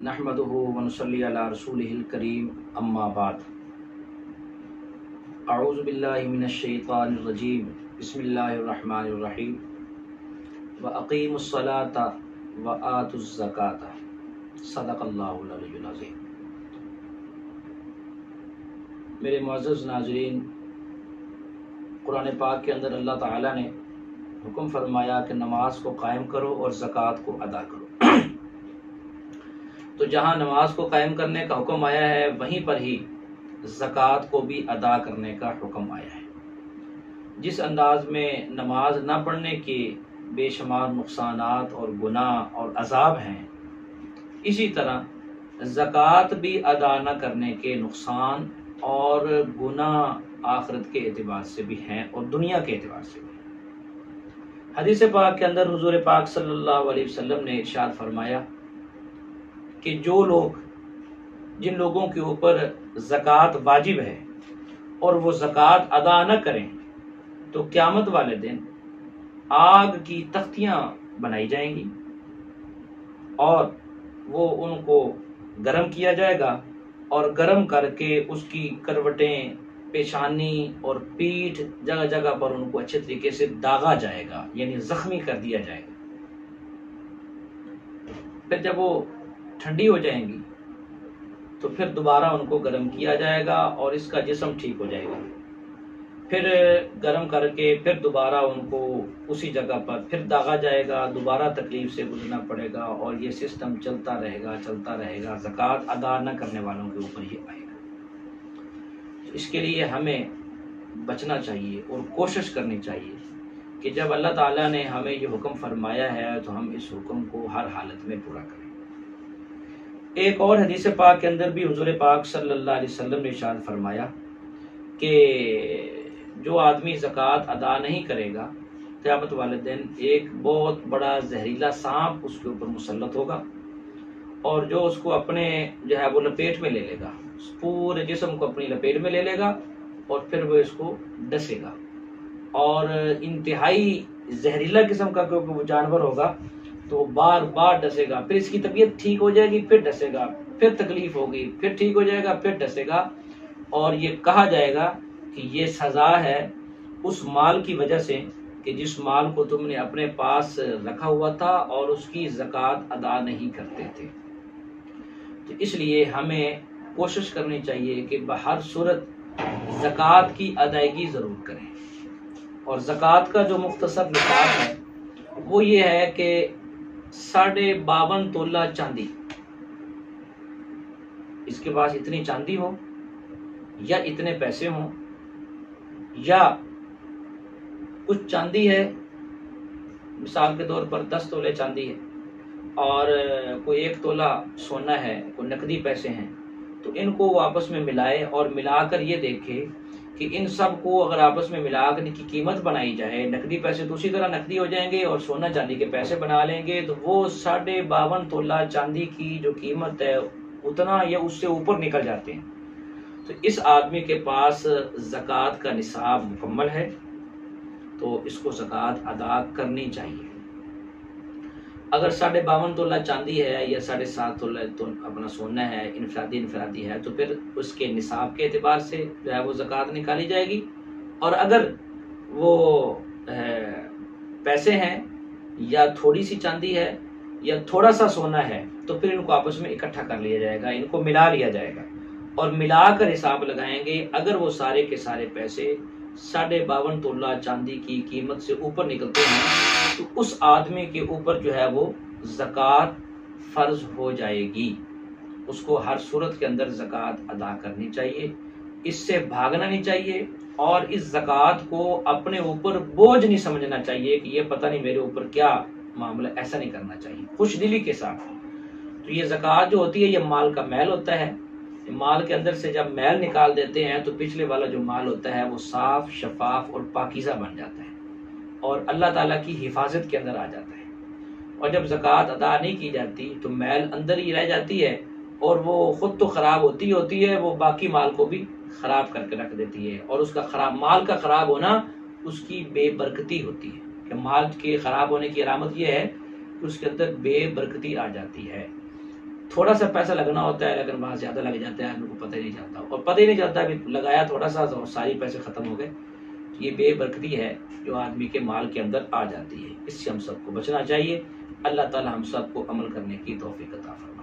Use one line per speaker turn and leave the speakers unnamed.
नहमदुहु व नुसल्ली अला रसूलिहिल करीम अम्मा बाद अऊज़ु बिल्लाहि मिनश शैतानिर रजीम बिस्मिल्लाहिर रहमानिर रहीम व अक़ीमुस सलाता व आतुज़ ज़काता सदक़ल्लाहुल अलियुल अज़ीम। मेरे मुअज़्ज़ज़ नाज़रीन, कुरान पाक के अंदर अल्लाह ताला ने हुक्म फरमाया कि नमाज को कायम करो और ज़कात को अदा करो। तो जहाँ नमाज को कायम करने का हुक्म आया है, वहीं पर ही ज़कात को भी अदा करने का हुक्म आया है। जिस अंदाज में नमाज ना पढ़ने के बेशुमार नुकसानात और गुनाह और अजाब हैं, इसी तरह ज़कात भी अदा न करने के नुकसान और गुनाह आखिरत के एतबार से भी हैं और दुनिया के एतबार से भी। हदीस पाक के अंदर हुज़ूर पाक सल्लल्लाहु अलैहि वसल्लम ने इरशाद फरमाया कि जिन लोगों के ऊपर ज़कात वाजिब है और वो ज़कात अदा न करें, तो क़यामत वाले दिन आग की तख्तियां बनाई जाएंगी और वो उनको गरम किया जाएगा और गरम करके उसकी करवटें, पेशानी और पीठ जगह जगह पर उनको अच्छे तरीके से दागा जाएगा, यानी जख्मी कर दिया जाएगा। फिर जब वो ठंडी हो जाएंगी तो फिर दोबारा उनको गर्म किया जाएगा और इसका जिस्म ठीक हो जाएगा। फिर गर्म करके फिर दोबारा उनको उसी जगह पर फिर दागा जाएगा, दोबारा तकलीफ से गुजरना पड़ेगा और ये सिस्टम चलता रहेगा। ज़कात अदा न करने वालों के ऊपर ये आएगा। इसके लिए हमें बचना चाहिए और कोशिश करनी चाहिए कि जब अल्लाह ताला ने हमें ये हुक्म फरमाया है तो हम इस हुक्म को हर हालत में पूरा करें। एक और हदीस पाक के अंदर भी हुजूर पाक सल्लल्लाहु अलैहि वसल्लम ने इरशाद फरमाया कि जो आदमी ज़कात अदा नहीं करेगा, क़यामत वाले दिन एक बहुत बड़ा जहरीला सांप उसके ऊपर मुसल्लत होगा और जो उसको अपने जो है वो लपेट में ले लेगा, पूरे जिस्म को अपनी लपेट में ले लेगा और फिर वो इसको डसेगा और इंतहाई जहरीला किस्म का क्योंकि वो जानवर होगा तो बार बार डसेगा। फिर इसकी तबीयत ठीक हो जाएगी, फिर डसेगा, फिर तकलीफ होगी, फिर ठीक हो जाएगा, फिर डसेगा और ये कहा जाएगा कि ये सजा है उस माल की वजह से कि जिस माल को तुमने अपने पास रखा हुआ था और उसकी ज़कात अदा नहीं करते थे। तो इसलिए हमें कोशिश करनी चाहिए कि बहर सूरत ज़कात की अदायगी ज़रूर करें। और ज़कात का जो मुख्तसर निसाब है वो ये है कि 52.5 तोला चांदी, इसके पास इतनी चांदी हो या इतने पैसे हों या कुछ चांदी है, मिसाल के तौर पर 10 तोले चांदी है और कोई 1 तोला सोना है, कोई नकदी पैसे हैं, तो इनको वो आपस में मिलाए और मिलाकर ये देखे कि इन सब को अगर आपस में मिलाकर इनकी कीमत बनाई जाए, नकदी पैसे तो उसी तरह नकदी हो जाएंगे और सोना चांदी के पैसे बना लेंगे, तो वो 52.5 तोला चांदी की जो कीमत है उतना या उससे ऊपर निकल जाते हैं। तो इस आदमी के पास ज़कात का निसाब मुकम्मल है तो इसको ज़कात अदा करनी चाहिए। अगर 52.5 तोला चांदी है या 7.5 तोला तो अपना सोना है, इनफरादी है, तो फिर उसके निसाब के एतबार से जो है वो ज़कात निकाली जाएगी। और अगर वो पैसे हैं या थोड़ी सी चांदी है या थोड़ा सा सोना है तो फिर इनको आपस में इकट्ठा कर लिया जाएगा, इनको मिला लिया जाएगा और मिलाकर हिसाब लगाएंगे। अगर वो सारे के सारे पैसे 52.5 तोला चांदी की कीमत से ऊपर निकलते हैं तो उस आदमी के ऊपर जो है वो ज़कात फर्ज हो जाएगी। उसको हर सूरत के अंदर ज़कात अदा करनी चाहिए, इससे भागना नहीं चाहिए और इस ज़कात को अपने ऊपर बोझ नहीं समझना चाहिए कि ये पता नहीं मेरे ऊपर क्या मामला, ऐसा नहीं करना चाहिए, खुश दिली के साथ। तो ये ज़कात जो होती है ये माल का मैल होता है। माल के अंदर से जब मैल निकाल देते हैं तो पिछले वाला जो माल होता है वो साफ, शफाफ और पाकीज़ा बन जाता है और अल्लाह ताला की हिफाजत के अंदर आ जाता है। और जब ज़कात अदा नहीं की जाती तो मैल अंदर ही रह जाती है और वो खुद तो ख़राब होती है, वो बाकी माल को भी ख़राब करके रख देती है। और उसका माल का ख़राब होना उसकी बेबरकती होती है कि माल के ख़राब होने की अलामत यह है कि उसके अंदर बेबरकती आ जाती है। تھوڑا سا پیسہ لگنا ہوتا ہے لیکن وہاں زیادہ لگ جاتا ہے، آدمی کو پتہ ہی نہیں چلتا، اور پتہ ہی نہیں چلتا کہ لگایا تھوڑا سا اور ساری پیسے ختم ہو گئے۔ یہ بے برکتی ہے جو آدمی کے مال کے اندر آ جاتی ہے، اس سے ہم سب کو بچنا چاہیے۔ اللہ تعالی ہم سب کو عمل کرنے کی توفیق عطا فرمائے۔